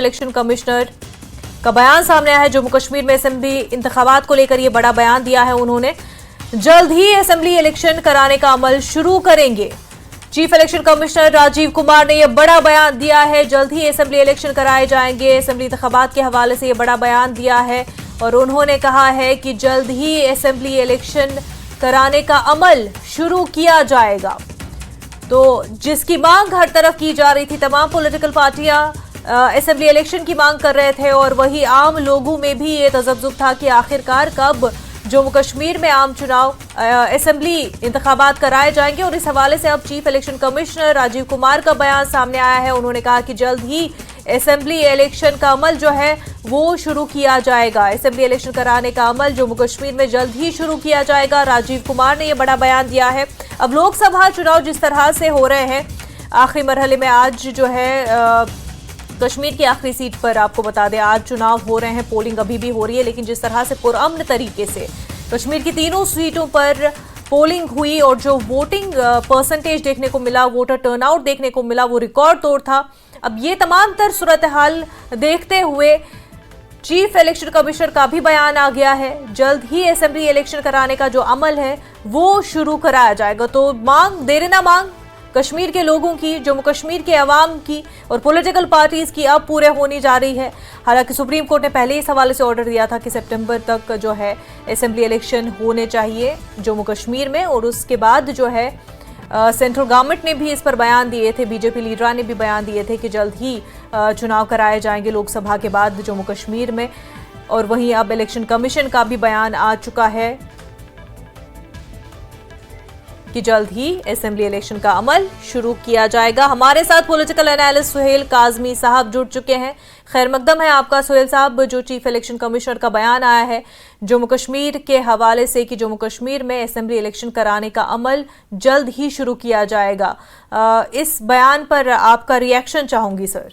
Election commissioner का बयान सामने आया है। जम्मू कश्मीर में असेंबली इंतखाबात को लेकर यह बड़ा बयान दिया है उन्होंने। जल्द ही असेंबली इलेक्शन कराने का अमल शुरू करेंगे। Chief election commissioner Rajiv Kumar ने यह बड़ा बयान दिया है। जल्द ही असेंबली इलेक्शन कराए जाएंगे। असेंबली इंतखाबात के हवाले से यह बड़ा बयान दिया है और उन्होंने कहा है कि जल्द ही असेंबली इलेक्शन कराने का अमल शुरू किया जाएगा। तो जिसकी मांग हर तरफ की जा रही थी, तमाम पॉलिटिकल पार्टियां असेंबली इलेक्शन की मांग कर रहे थे और वही आम लोगों में भी ये तजब्जुब था कि आखिरकार कब जम्मू कश्मीर में आम चुनाव असेंबली इंतखाबात कराए जाएंगे। और इस हवाले से अब chief election commissioner Rajiv Kumar का बयान सामने आया है। उन्होंने कहा कि जल्द ही असेंबली इलेक्शन का अमल जो है वो शुरू किया जाएगा। असेंबली इलेक्शन कराने का अमल जम्मू कश्मीर में जल्द ही शुरू किया जाएगा। राजीव कुमार ने यह बड़ा बयान दिया है। अब लोकसभा चुनाव जिस तरह से हो रहे हैं आखिरी मरहले में, आज जो है कश्मीर की आखिरी सीट पर आपको बता दें आज चुनाव हो रहे हैं, पोलिंग अभी भी हो रही है, लेकिन जिस तरह से पुरअमन तरीके से कश्मीर की तीनों सीटों पर पोलिंग हुई और जो वोटिंग परसेंटेज देखने को मिला, वोटर टर्नआउट देखने को मिला, वो रिकॉर्ड तोड़ था। अब ये तमाम तर सूरत हाल देखते हुए चीफ इलेक्शन कमिश्नर का भी बयान आ गया है। जल्द ही असेंबली इलेक्शन कराने का जो अमल है वो शुरू कराया जाएगा। तो मांग देर ना मांग कश्मीर के लोगों की, जम्मू कश्मीर के अवाम की और पॉलिटिकल पार्टीज की अब पूरे होनी जा रही है। हालांकि सुप्रीम कोर्ट ने पहले इस हवाले से ऑर्डर दिया था कि सितंबर तक जो है असेंबली इलेक्शन होने चाहिए जम्मू कश्मीर में, और उसके बाद जो है सेंट्रल गवर्नमेंट ने भी इस पर बयान दिए थे, बीजेपी लीडर ने भी बयान दिए थे कि जल्द ही चुनाव कराए जाएंगे लोकसभा के बाद जम्मू कश्मीर में। और वहीं अब इलेक्शन कमीशन का भी बयान आ चुका है कि जल्द ही असेंबली इलेक्शन का अमल शुरू किया जाएगा। हमारे साथ पॉलिटिकल एनालिस्ट सुहेल काजमी साहब जुड़ चुके हैं। खैर मकदम है आपका सुहेल साहब। जो चीफ इलेक्शन कमिश्नर का बयान आया है जम्मू कश्मीर के हवाले से कि जम्मू कश्मीर में असेंबली इलेक्शन कराने का अमल जल्द ही शुरू किया जाएगा, इस बयान पर आपका रिएक्शन चाहूंगी सर।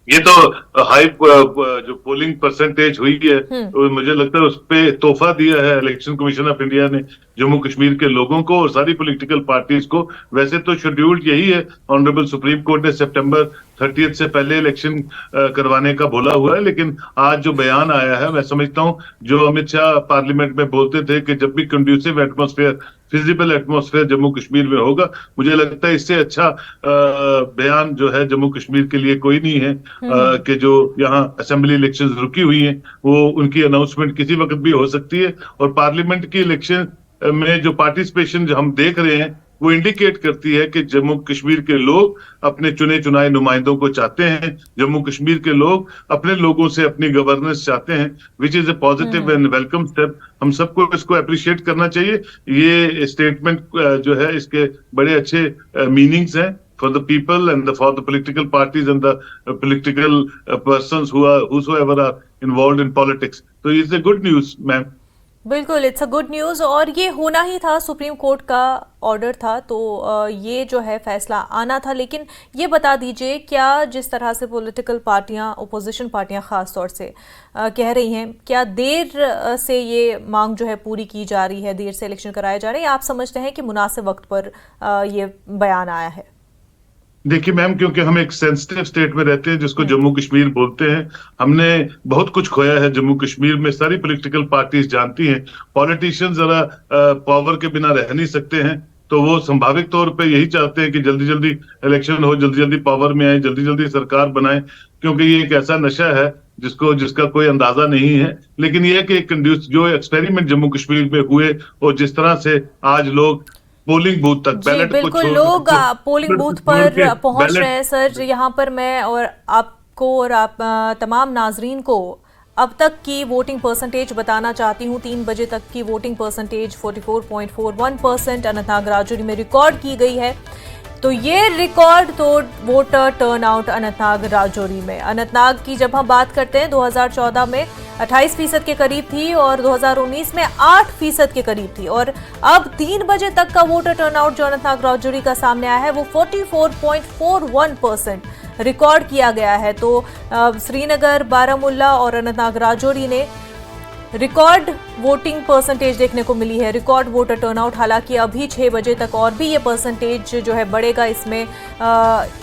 ये तो हाई जो पोलिंग परसेंटेज हुई है तो मुझे लगता है उस पे तोहफा दिया है इलेक्शन कमीशन ऑफ इंडिया ने जम्मू कश्मीर के लोगों को और सारी पॉलिटिकल पार्टीज को। वैसे तो शेड्यूल्ड यही है, ऑनरेबल सुप्रीम कोर्ट ने सितंबर 30 से पहले इलेक्शन करवाने का बोला हुआ है, लेकिन आज जो बयान आया है मैं समझता हूँ जो अमित शाह पार्लियामेंट में बोलते थे कि जब भी conducive atmosphere, feasible atmosphere Jammu Kashmir में होगा, मुझे लगता है इससे अच्छा बयान जो है जम्मू कश्मीर के लिए कोई नहीं है कि जो यहाँ असेंबली इलेक्शन रुकी हुई हैं वो उनकी अनाउंसमेंट किसी वक्त भी हो सकती है। और पार्लियामेंट की इलेक्शन में जो पार्टिसिपेशन जो हम देख रहे हैं वो इंडिकेट करती है कि जम्मू कश्मीर के लोग अपने चुने चुनाए नुमाइंदों को चाहते हैं। जम्मू कश्मीर के लोग अपने लोगों से अपनी गवर्नेंस चाहते हैं, which is a positive and welcome step. हम सबको इसको अप्रिशिएट करना चाहिए। ये स्टेटमेंट जो है इसके बड़े अच्छे मीनिंग्स हैं for the people and for the political parties and the political persons whosoever are involved in politics. So it's a good news, ma'am. बिल्कुल, इट्स अ गुड न्यूज़ और ये होना ही था, सुप्रीम कोर्ट का ऑर्डर था तो ये जो है फैसला आना था। लेकिन ये बता दीजिए क्या जिस तरह से पॉलिटिकल पार्टियां, ओपोजिशन पार्टियां ख़ास तौर से कह रही हैं, क्या देर से ये मांग जो है पूरी की जा रही है, देर से इलेक्शन कराए जा रहे हैं, आप समझते हैं कि मुनासिब वक्त पर ये बयान आया है? देखिए मैम, क्योंकि हम एक सेंसिटिव स्टेट में रहते हैं जिसको जम्मू कश्मीर बोलते हैं। हमने बहुत कुछ खोया है जम्मू कश्मीर में, सारी पॉलिटिकल पार्टीज जानती हैं। पॉलिटिशियन जरा पावर के बिना रह नहीं सकते हैं, तो वो संभाविक तौर पे यही चाहते हैं कि जल्दी जल्दी इलेक्शन हो, जल्दी जल्दी पावर में आए, जल्दी जल्दी सरकार बनाए, क्योंकि ये एक ऐसा नशा है जिसका कोई अंदाजा नहीं है। लेकिन ये है कि जो एक्सपेरिमेंट जम्मू कश्मीर में हुए और जिस तरह से आज लोग पोलिंग बूथ तक, बैलेट को बिल्कुल लोग पोलिंग बूथ पर पहुंच रहे हैं सर। यहाँ पर मैं और आपको और आप तमाम नाजरीन को अब तक की वोटिंग परसेंटेज बताना चाहती हूँ। 3 बजे तक की वोटिंग परसेंटेज 44.41% अनंतनाग राजौरी में रिकॉर्ड की गई है। तो ये रिकॉर्ड तोड़ वोटर टर्नआउट अनंतनाग राजौरी में। अनंतनाग की जब हम बात करते हैं 2014 में 28% के करीब थी और 2019 में 8% के करीब थी, और अब 3 बजे तक का वोटर टर्नआउट जो अनंतनाग राजौरी का सामने आया है वो 44.41% रिकॉर्ड किया गया है। तो श्रीनगर, बारामुल्ला और अनंतनाग राजौरी ने रिकॉर्ड वोटिंग परसेंटेज देखने को मिली है, रिकॉर्ड वोटर टर्नआउट। हालांकि अभी 6 बजे तक और भी ये परसेंटेज जो है बढ़ेगा, इसमें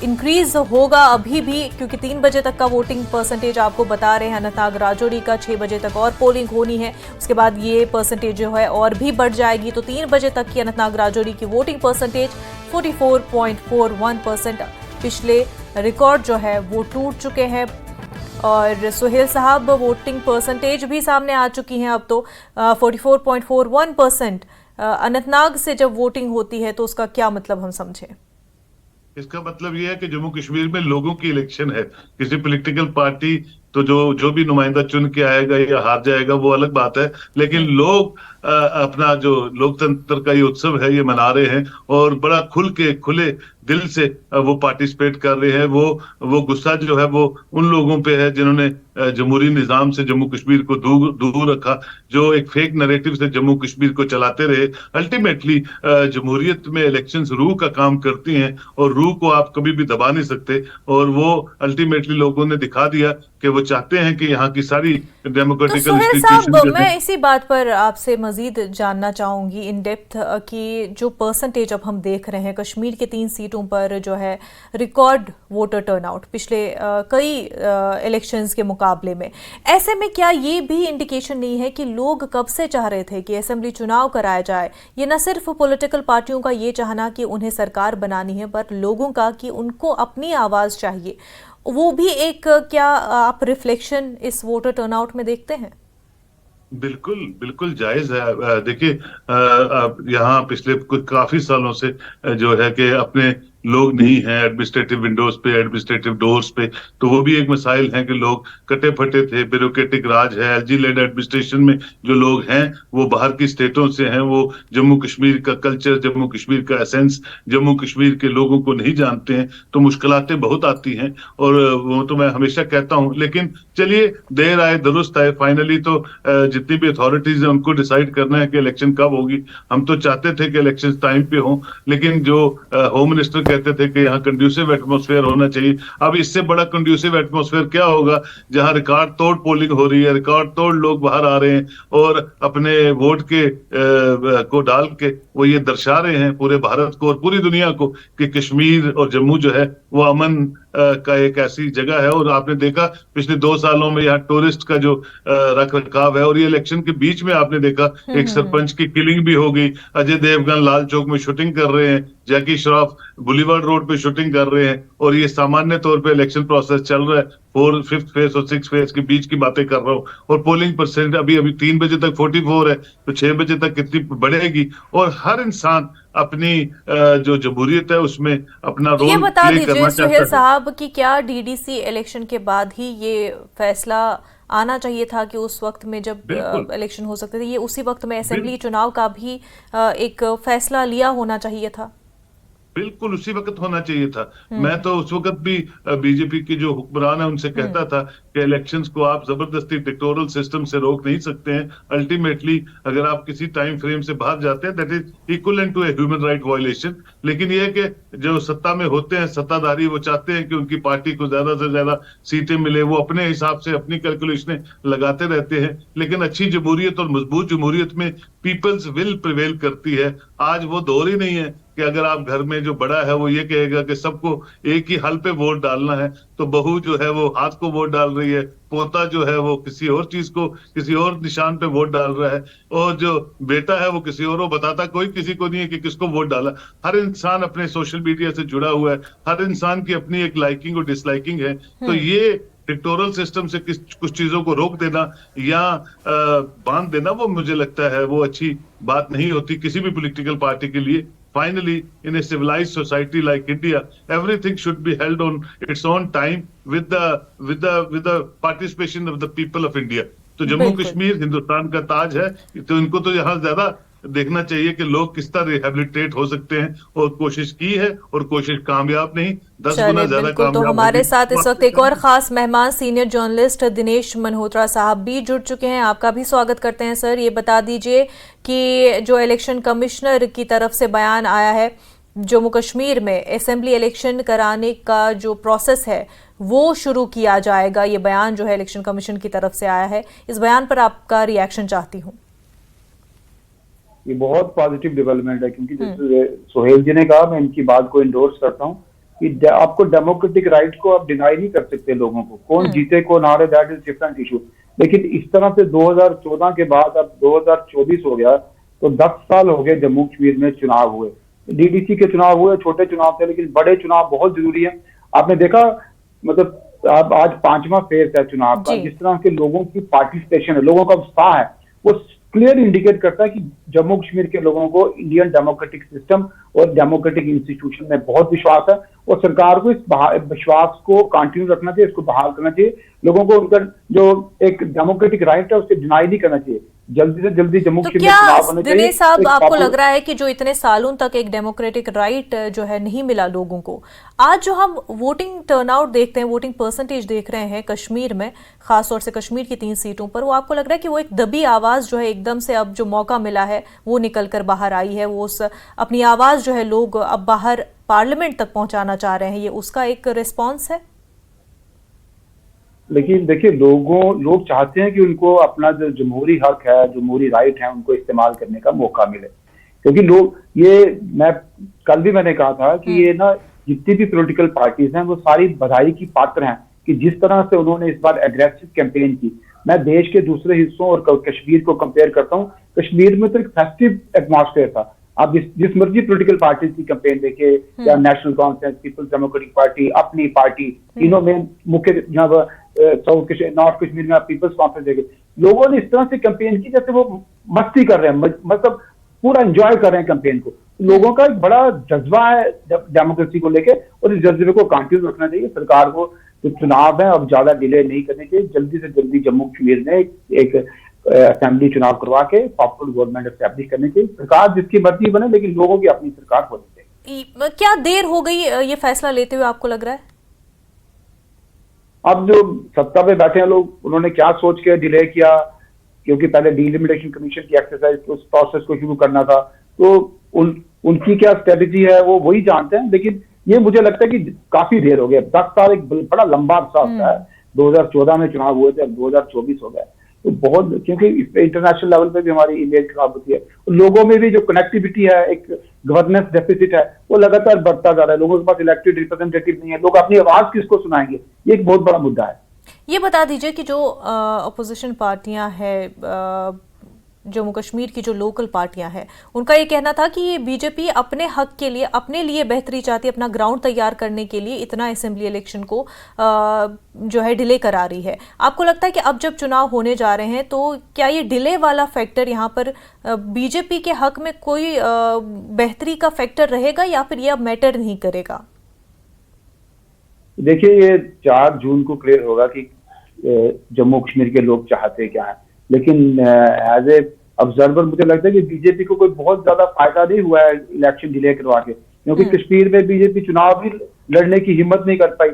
इंक्रीज होगा अभी भी, क्योंकि 3 बजे तक का वोटिंग परसेंटेज आपको बता रहे हैं अनंतनाग राजौरी का। 6 बजे तक और पोलिंग होनी है, उसके बाद ये परसेंटेज जो है और भी बढ़ जाएगी। तो 3 बजे तक की अनंतनाग राजौरी की वोटिंग परसेंटेज 44.41%। पिछले रिकॉर्ड जो है वो टूट चुके हैं। और सुहेल साहब, वोटिंग परसेंटेज भी सामने आ चुकी हैं अब तो 44.41%। अनंतनाग से जब वोटिंग होती है तो उसका क्या मतलब हम समझें? इसका मतलब यह है कि जम्मू कश्मीर में लोगों की इलेक्शन है। किसी पॉलिटिकल पार्टी तो जो भी नुमाइंदा चुन के आएगा या हार जाएगा वो अलग बात है, लेकिन लोग अपना जो लोकतंत्र का ये उत्सव है ये मना रहे हैं और बड़ा खुले दिल से वो पार्टिसिपेट कर रहे हैं। वो गुस्सा जो है वो उन लोगों पे है जिन्होंने जमहूरी निजाम से जम्मू कश्मीर को दूर रखा, जो एक फेक नैरेटिव से जम्मू कश्मीर को चलाते रहे। अल्टीमेटली जमहूरियत में इलेक्शंस रूह का काम करती हैं और रूह को आप कभी भी दबा नहीं सकते। और वो अल्टीमेटली लोगों ने दिखा दिया कि वो चाहते हैं कि यहाँ की सारी डेमोक्रेटिकल सुहेल साहब, मैं इसी बात पर आपसे मजीद जानना चाहूंगी इन डेप्थ कि जो परसेंटेज अब हम देख रहे हैं कश्मीर के 3 सीटों पर जो है रिकॉर्ड वोटर टर्नआउट पिछले कई इलेक्शंस के मुकाबले में, ऐसे में क्या ये भी इंडिकेशन नहीं है कि लोग कब से चाह रहे थे कि असेंबली चुनाव कराया जाए? ये न सिर्फ पॉलिटिकल पार्टियों का ये चाहना कि उन्हें सरकार बनानी है, पर लोगों का कि उनको अपनी आवाज चाहिए, वो भी एक क्या आप रिफ्लेक्शन इस वोटर टर्नआउट में देखते हैं? बिल्कुल जायज है। देखिए, यहाँ पिछले काफी सालों से जो है कि अपने लोग नहीं हैं एडमिनिस्ट्रेटिव विंडोज पे, एडमिनिस्ट्रेटिव डोर्स पे, तो वो भी एक मिसाइल है कि लोग कटे फटे थे। ब्यूरोक्रेटिक राज है, एलजी लेड एडमिनिस्ट्रेशन में जो लोग हैं वो बाहर की स्टेटों से हैं, वो जम्मू कश्मीर का कल्चर, जम्मू कश्मीर का एसेंस, जम्मू कश्मीर के लोगों को नहीं जानते हैं, तो मुश्किलातें बहुत आती हैं। और वो तो मैं हमेशा कहता हूं, लेकिन चलिए देर आए दुरुस्त आए। फाइनली तो जितनी भी अथॉरिटीज है उनको डिसाइड करना है कि इलेक्शन कब होगी। हम तो चाहते थे कि इलेक्शन टाइम पे हो, लेकिन जो होम मिनिस्टर कहते थे कि यहाँ कंड्यूसिव एटमॉस्फेयर होना चाहिए। अब इससे बड़ा कंड्यूसिव एटमॉस्फेयर क्या होगा जहाँ रिकॉर्ड तोड़ पोलिंग हो रही है, रिकॉर्ड तोड़ लोग बाहर आ रहे हैं और अपने वोट के को डाल के वो ये दर्शा रहे हैं पूरे भारत को और पूरी दुनिया को कि कश्मीर और जम्मू जो है वो अमन का एक ऐसी जगह है। और आपने देखा पिछले 2 सालों में यहाँ टूरिस्ट का जो रख रखाव है, और ये इलेक्शन के बीच में आपने देखा एक सरपंच की किलिंग भी हो गई। अजय देवगन लाल चौक में शूटिंग कर रहे हैं, जैकी श्रॉफ बुलीवर्ड रोड पे शूटिंग कर रहे हैं, और ये सामान्य तौर पे इलेक्शन प्रोसेस चल रहा है। 4th, 5th फेज और 6th फेज के बीच की बातें कर रहा हूँ। और पोलिंग परसेंट अभी 3 बजे तक 44 है, तो 6 बजे तक कितनी बढ़ेगी? और हर इंसान अपनी जो जमहूरियत है उसमें अपना रोल ये बता प्ले दीजिए करना सुहेल चाहता है। साहब कि क्या डीडीसी इलेक्शन के बाद ही ये फैसला आना चाहिए था कि उस वक्त में जब इलेक्शन हो सकते थे, ये उसी वक्त में असेंबली चुनाव का भी एक फैसला लिया होना चाहिए था? बिल्कुल उसी वक्त होना चाहिए था। मैं तो उस वक्त भी बीजेपी के जो हुक्मरान है उनसे कहता था कि इलेक्शंस को आप जबरदस्ती डिक्टेटोरियल सिस्टम से रोक नहीं सकते हैं। अल्टीमेटली अगर आप किसी टाइम फ्रेम से बाहर जाते हैं that is equivalent to a human right violation. लेकिन ये है कि जो सत्ता में होते हैं सत्ताधारी, वो चाहते हैं कि उनकी पार्टी को ज्यादा से ज्यादा सीटें मिले, वो अपने हिसाब से अपनी कैलकुलेशनें लगाते रहते हैं। लेकिन अच्छी जमहूरियत और मजबूत जमहूरियत में पीपल्स विल प्रिवेल करती है। आज वो दौर ही नहीं है कि अगर आप घर में जो बड़ा है वो ये कहेगा कि सबको एक ही हल पे वोट डालना है, तो बहू जो है वो हाथ को वोट डाल रही है, पोता जो है वो किसी और चीज को, किसी और निशान पे वोट डाल रहा है, और जो बेटा है वो किसी और को बताता कोई किसी को नहीं है कि किसको वोट डाला। हर इंसान अपने सोशल मीडिया से जुड़ा हुआ है, हर इंसान की अपनी एक लाइकिंग और डिसलाइकिंग है। तो ये डिक्टेटोरियल सिस्टम से कुछ चीजों को रोक देना या बांध देना, वो मुझे लगता है वो अच्छी बात नहीं होती किसी भी पॉलिटिकल पार्टी के लिए। Finally, in a civilized society like India, everything should be held on its own time with the participation of the people of India. तो जम्मू कश्मीर हिंदुस्तान का ताज है, तो इनको तो यहाँ ज्यादा देखना चाहिए कि लोग किस तरह रिहेबिलिटेट हो सकते हैं, और कोशिश की है और कोशिश कामयाब नहीं 10 गुना ज्यादा कामयाब। तो हमारे साथ इस वक्त एक और खास मेहमान सीनियर जर्नलिस्ट दिनेश मल्होत्रा साहब भी जुड़ चुके हैं। आपका भी स्वागत करते हैं सर। ये बता दीजिए कि जो इलेक्शन कमिश्नर की तरफ से बयान आया है जम्मू कश्मीर में असेंबली इलेक्शन कराने का जो प्रोसेस है वो शुरू किया जाएगा। ये बयान जो है इलेक्शन कमीशन की तरफ से आया है, इस बयान पर आपका रिएक्शन चाहती हूँ। ये बहुत पॉजिटिव डेवलपमेंट है, क्योंकि जैसे सोहेल जी ने कहा, मैं इनकी बात को इंडोर्स करता हूँ कि आपको डेमोक्रेटिक राइट को आप डिनाई नहीं कर सकते लोगों को। कौन जीते कौन हारे, दैट इज डिफरेंट इशू। लेकिन इस तरह से 2014 के बाद अब 2024 हो गया, तो 10 साल हो गए जम्मू कश्मीर में चुनाव हुए। डीडीसी के चुनाव हुए, छोटे चुनाव थे, लेकिन बड़े चुनाव बहुत जरूरी है। आपने देखा, मतलब अब आज 5वां फेज है चुनाव का। जिस तरह के लोगों की पार्टिसिपेशन है, लोगों का उत्साह है, वो क्लियर इंडिकेट करता है कि जम्मू कश्मीर के लोगों को इंडियन डेमोक्रेटिक सिस्टम और डेमोक्रेटिक इंस्टीट्यूशन में बहुत विश्वास है, और सरकार को इस विश्वास को कंटिन्यू रखना चाहिए, इसको बहाल करना चाहिए। लोगों को उनका जो एक डेमोक्रेटिक राइट है उसे डिनाई नहीं करना चाहिए। जल्दी से जल्दी जम्मू कश्मीर में चुनाव होने चाहिए। दिनेश साहब, आपको लग रहा है कि जो इतने सालों तक एक डेमोक्रेटिक राइट जो है नहीं मिला लोगों को, आज जो हम वोटिंग टर्नआउट देखते हैं, वोटिंग परसेंटेज देख रहे हैं कश्मीर में, खासतौर से कश्मीर की 3 सीटों पर, वो आपको लग रहा है कि वो एक दबी आवाज जो है एकदम से अब जो मौका मिला है वो निकल कर बाहर आई है, वो उस अपनी आवाज जो है लोग अब बाहर पार्लियामेंट तक पहुंचाना चाह रहे हैं, ये उसका एक रिस्पॉन्स है? लेकिन देखिए, लोग चाहते हैं कि उनको अपना जो जमहूरी हक है, जमहूरी राइट है, उनको इस्तेमाल करने का मौका मिले। क्योंकि लोग कल भी मैंने कहा था कि ये ना, जितनी भी पॉलिटिकल पार्टीज हैं वो सारी बधाई की पात्र हैं कि जिस तरह से उन्होंने इस बार एग्रेसिव कैंपेन की। मैं देश के दूसरे हिस्सों और कश्मीर को कंपेयर करता हूँ। कश्मीर में तो एक फेस्टिव एटमॉस्फेयर था। आप जिस मर्जी पॉलिटिकल पार्टी की कैंपेन देखे, या National Conference, Peoples Democratic Party, Apni Party, तीनों में मुख्य नॉर्थ कश्मीर में आप पीपल्स कॉन्फ्रेंस देखे, लोगों ने इस तरह से कैंपेन की जैसे वो मस्ती कर रहे हैं, मतलब पूरा एंजॉय कर रहे हैं कैंपेन को। लोगों का एक बड़ा जज्बा है डेमोक्रेसी को लेके, और इस जज्बे को कंटिन्यू रखना चाहिए। सरकार को जो चुनाव है अब ज्यादा डिले नहीं करने चाहिए, जल्दी से जल्दी जम्मू कश्मीर में एक असेंबली चुनाव करवा के पॉपुलर गवर्नमेंट एस्टैब्लिश करनी चाहिए। सरकार जिसकी मर्जी बने, लेकिन लोगों की अपनी सरकार होनी चाहिए। क्या देर हो गई ये फैसला लेते हुए, आपको लग रहा है? अब जो सत्ता पे बैठे हैं लोग, उन्होंने क्या सोच के डिले किया, क्योंकि पहले डिलिमिटेशन कमीशन की एक्सरसाइज, उस प्रोसेस को शुरू करना था, तो उनकी क्या स्ट्रेटेजी है वो वही जानते हैं। लेकिन ये मुझे लगता है कि काफी देर हो गया। 10 साल एक बड़ा लंबा अरसा होता है। 2014 में चुनाव हुए थे, अब 2024 हो गया, तो बहुत, क्योंकि इंटरनेशनल लेवल पे भी हमारी इमेज खराब होती है, लोगों में भी जो कनेक्टिविटी है, एक गवर्नेंस डेफिसिट है, वो लगातार बढ़ता जा रहा है। लोगों के पास इलेक्टेड रिप्रेजेंटेटिव नहीं है, लोग अपनी आवाज किसको सुनाएंगे, ये एक बहुत बड़ा मुद्दा है। ये बता दीजिए कि जो अपोजिशन पार्टियां हैं, जम्मू कश्मीर की जो लोकल पार्टियां हैं, उनका ये कहना था कि ये बीजेपी अपने हक के लिए, अपने लिए बेहतरी चाहती है, अपना ग्राउंड तैयार करने के लिए इतना असेंबली इलेक्शन को जो है डिले करा रही है। आपको लगता है कि अब जब चुनाव होने जा रहे हैं, तो क्या ये डिले वाला फैक्टर यहाँ पर बीजेपी के हक में कोई बेहतरी का फैक्टर रहेगा, या फिर ये अब मैटर नहीं करेगा? देखिए, ये 4 जून को क्लियर होगा कि जम्मू कश्मीर के लोग चाहते क्या है। लेकिन एज ए ऑब्जर्वर मुझे लगता है कि बीजेपी को कोई बहुत ज्यादा फायदा नहीं हुआ है इलेक्शन डिले करवा के, क्योंकि कश्मीर में बीजेपी चुनाव भी लड़ने की हिम्मत नहीं कर पाई।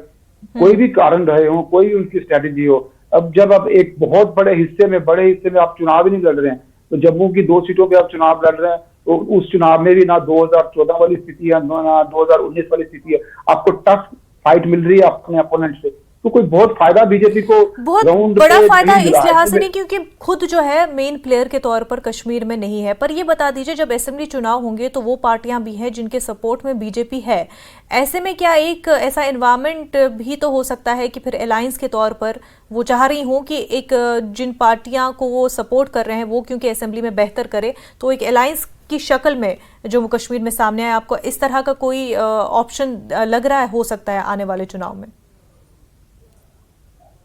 कोई भी कारण रहे हो, कोई उनकी स्ट्रेटेजी हो, अब जब आप एक बहुत बड़े हिस्से में आप चुनाव ही नहीं लड़ रहे हैं, तो जम्मू की 2 सीटों पे आप चुनाव लड़ रहे हैं, तो उस चुनाव में भी ना 2014 वाली स्थिति है, ना 2019 वाली स्थिति है। आपको टफ फाइट मिल रही है अपने अपोनेंट से, तो कोई बहुत फायदा बीजेपी को, बहुत बड़ा फायदा इस लिहाज से नहीं, क्योंकि खुद जो है मेन प्लेयर के तौर पर कश्मीर में नहीं है। पर ये बता दीजिए, जब असेंबली चुनाव होंगे तो वो पार्टियां भी हैं जिनके सपोर्ट में बीजेपी है। ऐसे में क्या एक ऐसा एनवायरनमेंट भी तो हो सकता है कि फिर अलायंस के तौर पर वो चाह रही हों कि एक जिन पार्टियां को वो सपोर्ट कर रहे हैं वो क्योंकि असेंबली में बेहतर करे, तो एक अलायंस की शक्ल में जम्मू कश्मीर में सामने आए? आपको इस तरह का कोई ऑप्शन लग रहा है, हो सकता है आने वाले चुनाव में?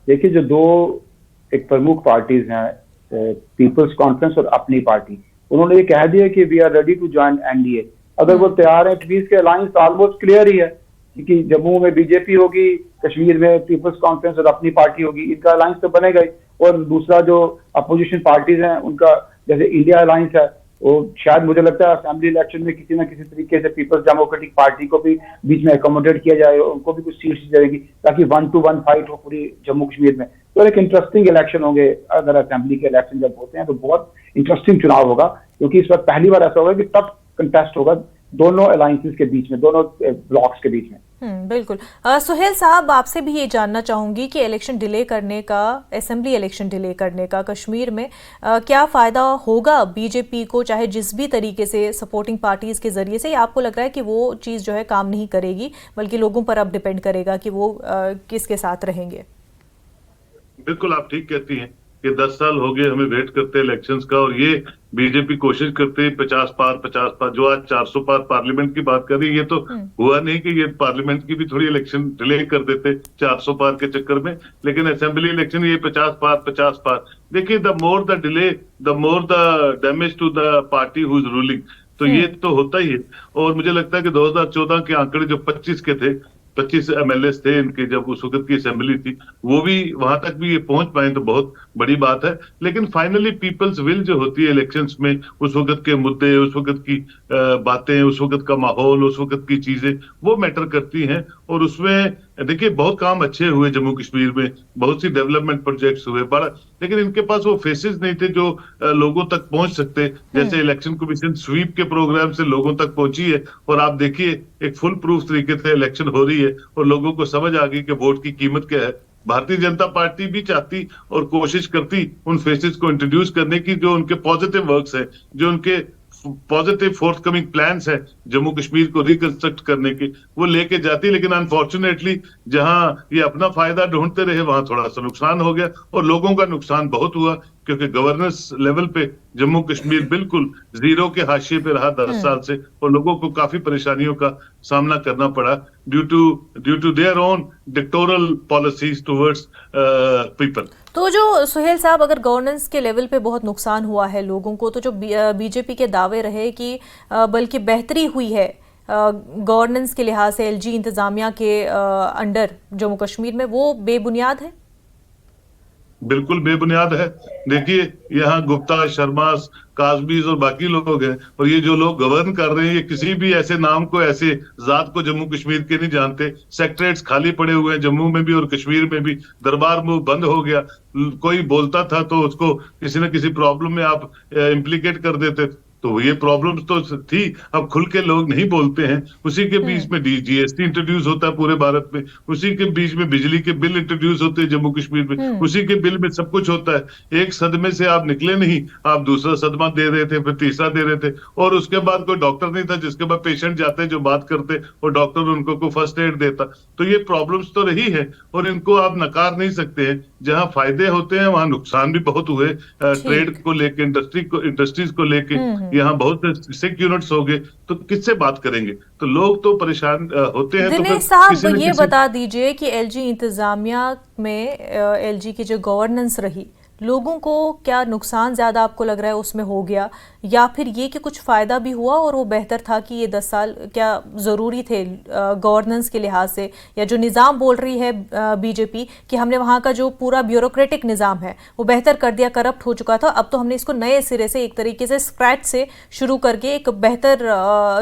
देखिए, जो 2 एक प्रमुख पार्टीज हैं, पीपल्स कॉन्फ्रेंस और अपनी पार्टी, उन्होंने ये कह दिया कि we are ready to join NDA. अगर वो तैयार है, प्लीज के अलायंस ऑलमोस्ट क्लियर ही है कि जम्मू में बीजेपी होगी, कश्मीर में पीपल्स कॉन्फ्रेंस और अपनी पार्टी होगी, इनका अलायंस तो बनेगा ही। और दूसरा जो अपोजिशन पार्टीज हैं, उनका जैसे इंडिया अलायंस है, वो शायद मुझे लगता है असेंबली इलेक्शन में किसी ना किसी तरीके से पीपल्स डेमोक्रेटिक पार्टी को भी बीच में एकोमोडेट किया जाए, उनको भी कुछ सीट्स दी जाएगी, ताकि 1-to-1 फाइट हो पूरी जम्मू कश्मीर में। तो एक इंटरेस्टिंग इलेक्शन होंगे। अगर असेंबली के इलेक्शन जब होते हैं तो बहुत इंटरेस्टिंग चुनाव होगा, क्योंकि इस वक्त पहली बार ऐसा होगा कि टफ कंटेस्ट होगा दोनों अलायंसेस के बीच में, दोनों ब्लॉक्स के बीच में। बिल्कुल। सुहेल साहब, आपसे भी ये जानना चाहूंगी कि इलेक्शन डिले करने का, असेंबली इलेक्शन डिले करने का कश्मीर में क्या फायदा होगा बीजेपी को, चाहे जिस भी तरीके से सपोर्टिंग पार्टीज के जरिए से, या आपको लग रहा है कि वो चीज जो है काम नहीं करेगी, बल्कि लोगों पर अब डिपेंड करेगा कि वो किसके साथ रहेंगे? बिल्कुल आप ठीक कहती हैं कि 10 साल हो गए हमें वेट करते इलेक्शंस का, और ये बीजेपी कोशिश करते 50 पार, जो आज 400 पार पार्लियामेंट की बात कर रही है, ये तो हुआ नहीं कि ये पार्लियामेंट की भी थोड़ी इलेक्शन डिले कर देते 400 पार के चक्कर में, लेकिन असेंबली इलेक्शन ये 50 पार। देखिए, the more the delay the more the damage to the party who is ruling, तो ये तो होता ही है। और मुझे लगता है कि 2014 के आंकड़े जो 25 के थे, 25 MLAs थे इनके, जब उस वक्त की असेंबली थी, वो भी वहां तक भी ये पहुंच पाए तो बहुत बड़ी बात है। लेकिन फाइनली पीपल्स विल जो होती है इलेक्शंस में, उस वक्त के मुद्दे, उस वक्त की बातें, उस वक्त का माहौल, उस वक्त की चीजें, वो मैटर करती हैं। और उसमें देखिए बहुत काम अच्छे हुए जम्मू कश्मीर में, बहुत सी डेवलपमेंट प्रोजेक्ट्स हुए बड़ा, लेकिन इनके पास वो फेसेस नहीं थे जो लोगों तक पहुंच सकते। जैसे इलेक्शन कमीशन स्वीप के प्रोग्राम से लोगों तक पहुंची है, और आप देखिए एक फुल प्रूफ तरीके से इलेक्शन हो रही है और लोगों को समझ आ गई कि वोट की कीमत क्या है। भारतीय जनता पार्टी भी चाहती और कोशिश करती उन फेसेस को इंट्रोड्यूस करने की, जो उनके पॉजिटिव वर्क्स है, जो उनके पॉजिटिव फोर्थकमिंग प्लान्स है जम्मू कश्मीर को रिकंस्ट्रक्ट करने के, वो लेके जाती। लेकिन अनफॉर्चुनेटली जहां ये अपना फायदा ढूंढते रहे, वहां थोड़ा सा नुकसान हो गया, और लोगों का नुकसान बहुत हुआ, क्योंकि गवर्नेंस लेवल पे जम्मू कश्मीर बिल्कुल जीरो के हाशिए पे रहा 10 साल से, और लोगों को काफी परेशानियों का सामना करना पड़ा due to their own dictatorial policies towards people. तो जो सुहेल साहब, अगर गवर्नेंस के लेवल पे बहुत नुकसान हुआ है लोगों को, तो जो बीजेपी के दावे रहे कि बल्कि बेहतरी हुई है गवर्नेंस के लिहाज से एलजी इंतजामिया के अंडर जम्मू कश्मीर में, वो बेबुनियाद है? बिल्कुल बेबुनियाद है। देखिए, यहाँ गुप्ता, शर्मा, काजमीज और बाकी लोग हैं, और ये जो लोग गवर्न कर रहे हैं, ये किसी भी ऐसे नाम को, ऐसे जात को जम्मू कश्मीर के नहीं जानते। सेक्रेटरीज खाली पड़े हुए हैं जम्मू में भी और कश्मीर में भी, दरबार मुंह बंद हो गया, कोई बोलता था तो उसको किसी न किसी प्रॉब्लम में आप इम्प्लीकेट कर देते, तो ये प्रॉब्लम्स तो थी। अब खुल के लोग नहीं बोलते हैं। उसी के बीच में जीएसटी इंट्रोड्यूस होता है पूरे भारत में, उसी के बीच में बिजली के बिल इंट्रोड्यूस होते हैं जम्मू कश्मीर में, उसी के बिल में सब कुछ होता है। एक सदमे से आप निकले नहीं, आप दूसरा सदमा दे रहे थे, फिर तीसरा दे रहे थे, और उसके बाद कोई डॉक्टर नहीं था जिसके बाद पेशेंट जाते जो बात करते और डॉक्टर उनको को फर्स्ट एड देता। तो ये प्रॉब्लम्स तो रही है, और इनको आप नकार नहीं सकते हैं। जहां फायदे होते हैं वहां नुकसान भी बहुत हुए, ट्रेड को लेके, इंडस्ट्रीज को लेके, यहाँ बहुत से सिक यूनिट्स हो गए, तो किससे बात करेंगे? तो लोग तो परेशान होते हैं। दिनेश साहब, ये बता दीजिए कि एलजी इंतजामिया में एलजी की जो गवर्नेंस रही, लोगों को क्या नुकसान ज्यादा आपको लग रहा है उसमें हो गया, या फिर ये कि कुछ फायदा भी हुआ और वो बेहतर था कि ये 10 साल क्या जरूरी थे गवर्नेंस के लिहाज से? या जो निज़ाम बोल रही है बीजेपी कि हमने वहाँ का जो पूरा ब्यूरोक्रेटिक निज़ाम है वो बेहतर कर दिया, करप्ट हो चुका था, अब तो हमने इसको नए सिरे से एक तरीके से स्क्रैच से शुरू करके एक बेहतर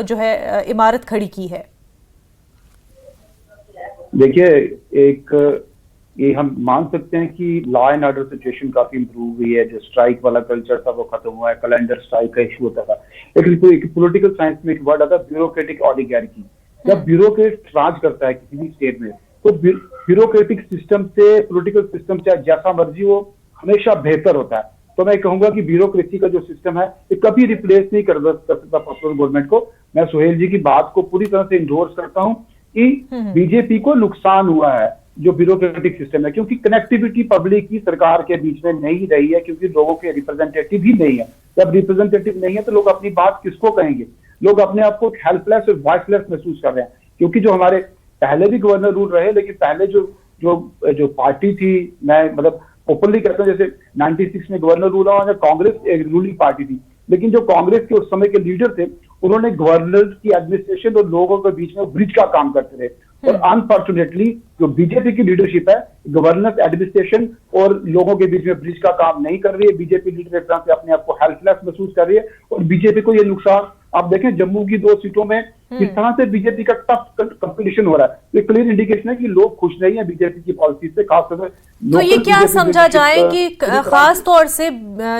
जो है इमारत खड़ी की है। देखिए, ये हम मान सकते हैं कि लॉ एंड ऑर्डर सिचुएशन काफी इंप्रूव हुई है। जो स्ट्राइक वाला कल्चर था वो खत्म हुआ है, कैलेंडर स्ट्राइक का इशू होता था। लेकिन पॉलिटिकल साइंस में एक वर्ड आता है ब्यूरोक्रेटिक ऑलिगार्की। जब ब्यूरोक्रेट राज करता है किसी भी स्टेट में, तो ब्यूरोक्रेटिक सिस्टम से पॉलिटिकल सिस्टम चाहे जैसा मर्जी हो, हमेशा बेहतर होता है। तो मैं कहूंगा कि ब्यूरोक्रेसी का जो सिस्टम है ये कभी रिप्लेस नहीं कर सकता पॉपुलर गवर्नमेंट को। मैं सुहेल जी की बात को पूरी तरह से इंडोर्स करता हूँ कि बीजेपी को नुकसान हुआ है जो ब्यूरोक्रेटिक सिस्टम है, क्योंकि कनेक्टिविटी पब्लिक की सरकार के बीच में नहीं रही है, क्योंकि लोगों के रिप्रेजेंटेटिव ही नहीं है। जब रिप्रेजेंटेटिव नहीं है तो लोग अपनी बात किसको कहेंगे? लोग अपने आप को हेल्पलेस और वॉइसलेस महसूस कर रहे हैं, क्योंकि जो हमारे पहले भी गवर्नर रूल रहे, लेकिन पहले जो पार्टी थी, मैं मतलब ओपनली कहता हूँ, जैसे 96 में गवर्नर रूल हुआ, कांग्रेस एक रूलिंग पार्टी थी, लेकिन जो कांग्रेस के उस समय के लीडर थे उन्होंने गवर्नर की एडमिनिस्ट्रेशन और लोगों के बीच में ब्रिज का काम करते रहे। और अनफॉर्चुनेटली जो बीजेपी की लीडरशिप है, गवर्नेंस, एडमिनिस्ट्रेशन और लोगों के बीच में ब्रिज का काम नहीं कर रही है। बीजेपी लीडर एक तरह से अपने आप को हेल्पलेस महसूस कर रही है, और बीजेपी को ये नुकसान आप देखें जम्मू की 2 सीटों में किस तरह से बीजेपी का टफ कंपटीशन हो रहा है, तो क्लियर इंडिकेशन है कि लोग खुश नहीं है बीजेपी की पॉलिसी से, खासतौर से। तो ये क्या समझा जाए कि खास तौर से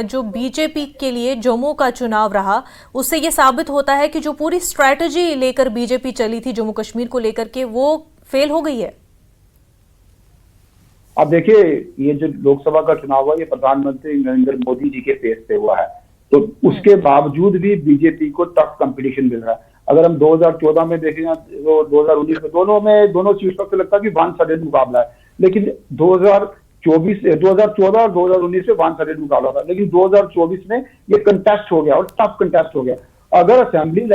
जो बीजेपी के लिए जम्मू का चुनाव रहा, उससे ये साबित होता है कि जो पूरी स्ट्रैटेजी लेकर बीजेपी चली थी जम्मू कश्मीर को लेकर के, वो फेल हो गई है? आप देखिए, ये जो लोकसभा का चुनाव हुआ, ये प्रधानमंत्री नरेंद्र मोदी जी के फेस पे हुआ है, तो उसके बावजूद भी बीजेपी को टफ कंपटीशन मिल रहा है। अगर हम 2014 में देखें तो 2019 में दोनों सीटों पे लगता है कि वन साइडेड मुकाबला है, लेकिन 2014 और 2019 में वन साइडेड मुकाबला था, लेकिन 2024 में ये कंटेस्ट हो गया और टफ कंटेस्ट हो गया। अगर असेंबली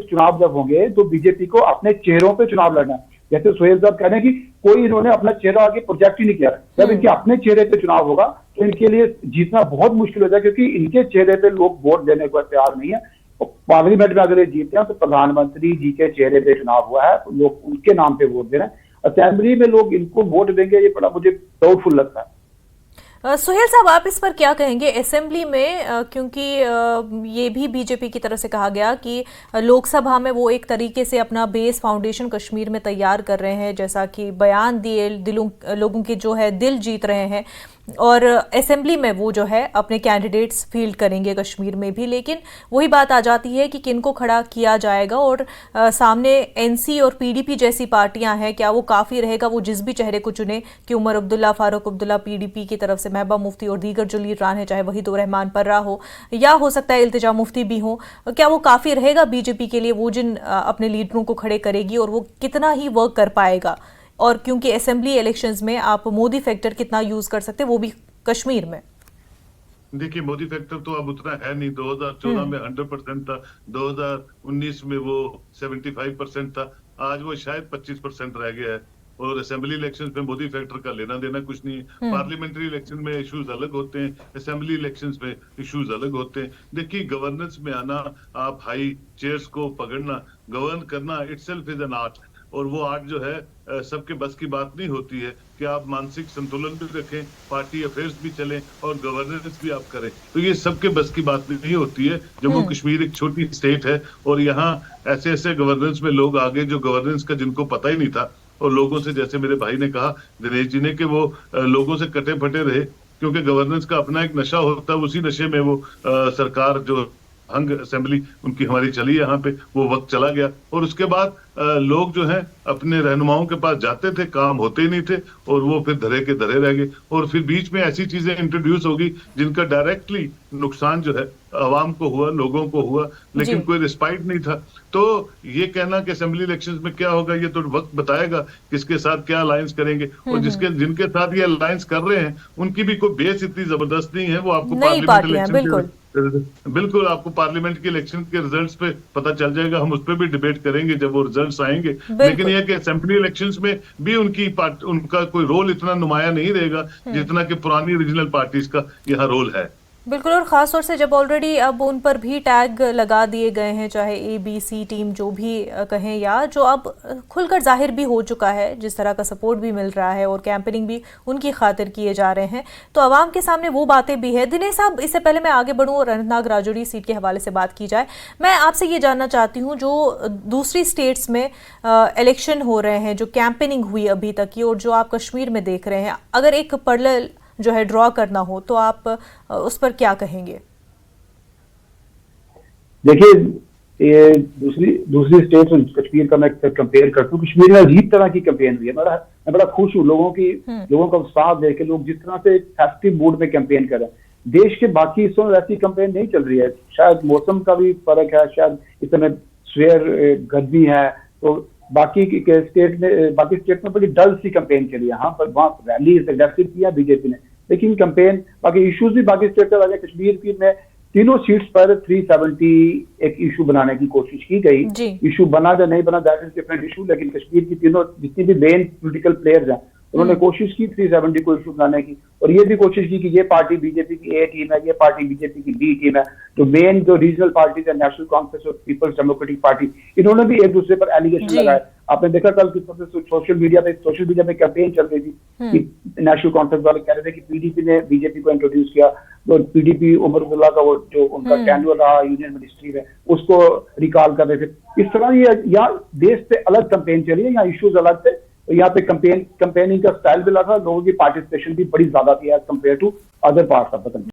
चुनाव जब होंगे तो बीजेपी को अपने चेहरों पे चुनाव लड़ना है। जैसे सोहेल साहब कह रहे हैं कि कोई इन्होंने अपना चेहरा आगे प्रोजेक्ट ही नहीं किया, जब इनके अपने चेहरे पे चुनाव होगा तो इनके लिए जीतना बहुत मुश्किल हो जाए, क्योंकि इनके चेहरे पे लोग वोट देने को तैयार नहीं है। पार्लियामेंट में अगर ये जीतते हैं तो प्रधानमंत्री जी के चेहरे पे चुनाव हुआ है, तो लोग उनके नाम पे वोट दे रहे हैं। असेंबली में लोग इनको वोट देंगे, ये बड़ा मुझे डाउटफुल लगता है। सुहेल साहब, आप इस पर क्या कहेंगे? असेंबली में क्योंकि ये भी बीजेपी की तरफ से कहा गया कि लोकसभा में वो एक तरीके से अपना बेस फाउंडेशन कश्मीर में तैयार कर रहे हैं, जैसा कि बयान दिए, लोगों के जो है दिल जीत रहे हैं, और असेंबली में वो जो है अपने कैंडिडेट्स फील्ड करेंगे कश्मीर में भी। लेकिन वही बात आ जाती है कि किनको खड़ा किया जाएगा, और सामने एनसी और पीडीपी जैसी पार्टियां हैं, क्या वो काफ़ी रहेगा वो जिस भी चेहरे को चुने कि उमर अब्दुल्ला, फारूक अब्दुल्ला पीडीपी की तरफ से, महबूबा मुफ्ती और दीगर जो लीडरान है, चाहे वहीद उर रहमान पर्रा हो या हो सकता है इल्तिजा मुफ्ती भी हो, क्या वो काफ़ी रहेगा बीजेपी के लिए, वो जिन अपने लीडरों को खड़े करेगी, और वो कितना ही वर्क कर पाएगा? और क्योंकि असेंबली इलेक्शंस में आप मोदी फैक्टर कितना यूज कर सकते हैं, वो भी कश्मीर में? देखिए, मोदी फैक्टर तो अब उतना है नहीं। 2014 में 100% था, 2019 में वो 75% था, आज वो शायद 25% रह गया है। और असेंबली इलेक्शंस में मोदी फैक्टर का लेना देना कुछ नहीं है। पार्लियामेंट्री इलेक्शन में इश्यूज अलग होते हैं, असेंबली इलेक्शंस में इश्यूज अलग होते हैं। देखिए, गवर्नेंस में आना, आप हाई चेयर्स को पकड़ना, गवर्न करना इटसेल्फ इज एन आर्ट, और वो आर्ट जो है सबके बस की बात नहीं होती है कि आप मानसिक संतुलन भी रखें, पार्टी अफेयर्स भी चलें और गवर्नेंस भी आप करें, तो ये सबके बस की बात नहीं होती है। जम्मू कश्मीर एक छोटी स्टेट है और यहाँ ऐसे ऐसे गवर्नेंस में लोग आगे जो गवर्नेंस का जिनको पता ही नहीं था, और लोगों से, जैसे मेरे भाई ने कहा, दिनेश जी ने, कि वो लोगों से कटे फटे रहे, क्योंकि गवर्नेंस का अपना एक नशा होता है, उसी नशे में वो सरकार जो हंग असेंबली उनकी हमारी चली यहाँ पे, वो वक्त चला गया। और उसके बाद लोग जो हैं अपने रहनुमाओं के पास जाते थे, काम होते ही नहीं थे, और वो फिर धरे के धरे रह गए। और फिर बीच में ऐसी चीजें इंट्रोड्यूस होगी जिनका डायरेक्टली नुकसान जो है आवाम को हुआ, लोगों को हुआ, लेकिन कोई रिस्पाइट नहीं था। तो ये कहना कि असेंबली इलेक्शंस में क्या होगा, ये तो वक्त बताएगा किसके साथ क्या अलायंस करेंगे। और जिनके साथ ये अलायंस कर रहे हैं उनकी भी कोई बेस इतनी जबरदस्त नहीं है, वो आपको पार्लियामेंट इलेक्शन बिल्कुल आपको पार्लियामेंट के इलेक्शन के रिजल्ट्स पे पता चल जाएगा। हम उस पर भी डिबेट करेंगे जब वो रिजल्ट्स आएंगे। लेकिन यह कि असेंबली इलेक्शंस में भी उनका कोई रोल इतना नुमाया नहीं रहेगा जितना कि पुरानी रीजनल पार्टीज का यहाँ रोल है। बिल्कुल, और ख़ास तौर से जब ऑलरेडी अब उन पर भी टैग लगा दिए गए हैं, चाहे ABC टीम जो भी कहें, या जो अब खुलकर जाहिर भी हो चुका है, जिस तरह का सपोर्ट भी मिल रहा है और कैंपेनिंग भी उनकी खातिर किए जा रहे हैं, तो आवाम के सामने वो बातें भी है। दिनेश साहब, इससे पहले मैं आगे बढ़ूँ और अनंतनाग राजौरी सीट के हवाले से बात की जाए, मैं आपसे ये जानना चाहती हूँ, जो दूसरी स्टेट्स में इलेक्शन हो रहे हैं, जो कैंपेनिंग हुई अभी तक की, और जो आप कश्मीर में देख रहे हैं, अगर एक पैरेलल जो है ड्रॉ करना हो तो आप उस पर क्या कहेंगे? देखिए, ये दूसरी स्टेट कश्मीर का मैं कंपेयर करता हूँ। कश्मीर में अजीब तरह की कैंपेन हुई है। मैं बड़ा खुश हूँ लोगों का उत्साह देख के, लोग जिस तरह से फेस्टिव मूड में कैंपेन कर रहे हैं। देश के बाकी हिस्सों में वैसी कैंपेन नहीं चल रही है। शायद मौसम का भी फर्क है, शायद इस समय सवेर गर्मी है, तो बाकी स्टेट में बड़ी डल सी कैंपेन चली है। हाँ, पर वहाँ रैली एग्रेसिव किया बीजेपी ने, लेकिन कैंपेन, बाकी इश्यूज भी बाकी स्टेट का, कश्मीर की में तीनों सीट्स पर 370 एक इशू बनाने की कोशिश की गई। इशू बना या नहीं बना, दैट इज डिफरेंट इशू, लेकिन कश्मीर की तीनों जितनी भी मेन पॉलिटिकल प्लेयर्स हैं उन्होंने कोशिश की 370 को इशू बनाने की, और ये भी कोशिश की कि ये पार्टी बीजेपी की ए टीम है, ये पार्टी बीजेपी की बी टीम है। तो मेन जो रीजनल पार्टीज है, नेशनल कॉन्फ्रेंस और पीपल्स डेमोक्रेटिक पार्टी, इन्होंने भी एक दूसरे पर एलिगेशन लगाए। आपने देखा कल किस तरह से सोशल मीडिया पे कैंपेन चल रही थी कि नेशनल कॉन्फ्रेंस वाले कह रहे थे कि पीडीपी ने बीजेपी को इंट्रोड्यूस किया, तो पीडीपी उमर अब्दुल्ला का वो जो उनका टेन्योर रहा यूनियन मिनिस्ट्री में उसको रिकॉल कर रहे थे। इस तरह ये यहाँ देश पे अलग कैंपेन चली है, यहाँ इश्यूज अलग थे, तो यहाँ पे कैंपेनिंग का स्टाइल भी अलग था, लोगों की पार्टिसिपेशन भी बड़ी ज्यादा थी as compared to other parts of the country.